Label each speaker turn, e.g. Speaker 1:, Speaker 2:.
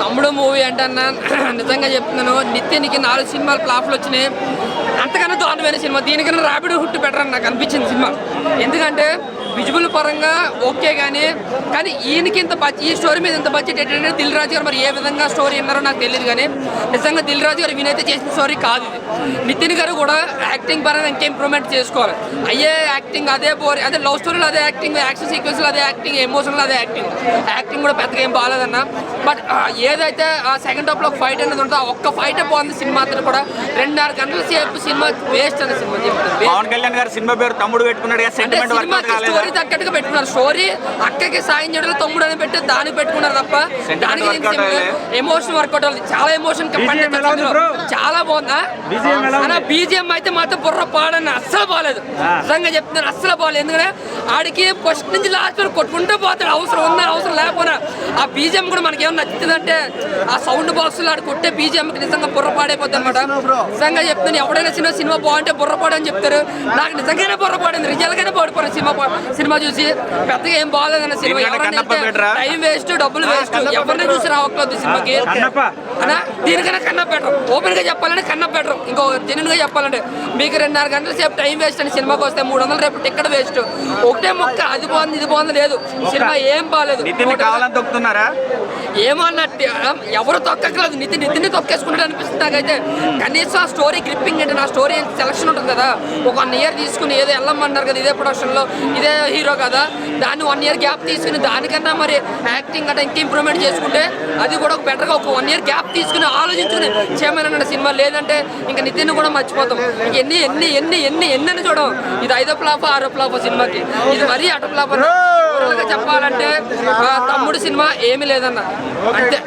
Speaker 1: తమ్ముడు మూవీ అంటే అన్న నిజంగా చెప్తున్నాను, నిత్యానికి 4 సినిమాలు ఫ్లాప్లు వచ్చినాయి. అంతకన్నా దారుణమైన సినిమా, దీనికన్నా ర్యాపిడ్ హుట్ బెటర్ అని నాకు అనిపించింది సినిమా. ఎందుకంటే విజువల్ పరంగా ఓకే, కానీ ఈయనకి ఇంత ఈ స్టోరీ మీద ఇంత బడ్జెట్ ఏంటంటే దిల్ రాజు గారు మరి ఏ విధంగా స్టోరీ అన్నారో నాకు తెలియదు. కానీ నిజంగా దిల్ రాజు గారు వినైతే చేసిన స్టోరీ కాదు ఇది. నితిన్ గారు కూడా యాక్టింగ్ పరంగా ఇంకా ఇంప్రూవ్మెంట్ చేసుకోవాలి. అయ్యే యాక్టింగ్ అదే అదే లవ్ స్టోరీలో అదే యాక్టింగ్, యాక్షన్ సీక్వెన్స్లో అదే యాక్టింగ్, ఎమోషన్లో అదే యాక్టింగ్ కూడా పెద్దగా ఏం బాగాలేదన్న. బట్ ఏదైతే ఆ సెకండ్ హాఫ్లో ఒక ఫైట్ అనేది ఉంటుందో ఒక్క ఫైట్ బాగుంది. సినిమా అంతా కూడా 2.5 గంటల సేపు సినిమా వేస్ట్ అన్న సినిమా.
Speaker 2: పవన్ కళ్యాణ్ గారు సినిమా పేరు తమ్ముడు పెట్టుకున్నాడు,
Speaker 1: స్టోరీ తగ్గట్టుగా పెట్టుకున్నారు. స్టోరీ అక్కకి సాయం చేయడం తమ్ముడు అని పెట్టి దానికి పెట్టుకున్నారు తప్ప దానికి ఎమోషన్ వర్కౌట్ అవ్వాలి. చాలా ఎమోషన్ చాలా బాగుందా. బీజిఎం అయితే మాత్రం బుర్ర పాడని అస్సలు బాగాలేదు. నిజంగా చెప్తున్నాను, అస్సలు బాగాలేదు. ఎందుకంటే ఆడికి ఫస్ట్ నుంచి లాస్ట్ వరకు కొట్టుకుంటూ పోతాడు. అవసరం ఉందా అవసరం లేకపోయినా ఆ బీజిఎం కూడా మనకి ఏమన్నా నచ్చుతుందంటే ఆ సౌండ్ బాక్స్ లో ఆడు కొట్టే బీజిఎంకి నిజంగా బుర్ర పాడైపోద్ది అనమాట. నిజంగా చెప్తున్నాను, ఎవడైనా సినిమా బాగుంటే బుర్ర పాడని చెప్తారు. నాకు నిజంగానే బుర్ర పాడింది, రిజల్ గానే పడిపోయాను సినిమా చూసి. పెద్దగా ఏం బాగాలేదన్న సినిమా. టైం వేస్ట్, డబ్బులు వేస్ట్. ఎవరిని చూసి రావట్లేదు సినిమాకి. దీనికైనా కన్నా బెటర్. ఓపెన్ గా చెప్పాలంటే కన్నా బెటర్. ఇంకో జెన్యున్ గా చెప్పాలంటే మీకు 2.5 గంటల సేపు టైం వేస్ట్ అని సినిమాకి వస్తే 300 రేపు టికెట్ వేస్ట్. ఒకటే మొక్క అది బాగుంది ఇది బాగుంది లేదు. సినిమా ఏం బాగాలేదు. ఏమో అన్నట్టు ఎవరు తొక్కలేదు. నితిన్ తొక్కేసుకుంటాడు అనిపిస్తుంది నాకైతే. కనీసం ఆ స్టోరీ గ్రిప్పింగ్ అంటే నా స్టోరీ సెలక్షన్ ఉంటుంది కదా. ఒక 1 ఇయర్ తీసుకుని ఏదో వెళ్ళమన్నారు కదా ఇదే ప్రొడక్షన్లో ఇదే హీరో కదా, దాన్ని 1 ఇయర్ గ్యాప్ తీసుకుని దానికన్నా మరి యాక్టింగ్ అంటే ఇంకా ఇంప్రూవ్మెంట్ చేసుకుంటే అది కూడా ఒక బెటర్గా ఒక 1 ఇయర్ గ్యాప్ తీసుకుని ఆలోచించుకుని చేయమని సినిమా. లేదంటే ఇంకా నితిన్ కూడా మర్చిపోతాం. ఎన్ని ఎన్ని ఎన్ని ఎన్ని ఎన్ని చూడం. ఇది 5వ ఫ్లాప్ 6వ ఫ్లాప్ సినిమాకి. ఇది మరీ అట ఫ్లాప్ అన్న. చెప్పాలంటే తమ్ముడు సినిమా ఏమీ లేదన్న, అంతే.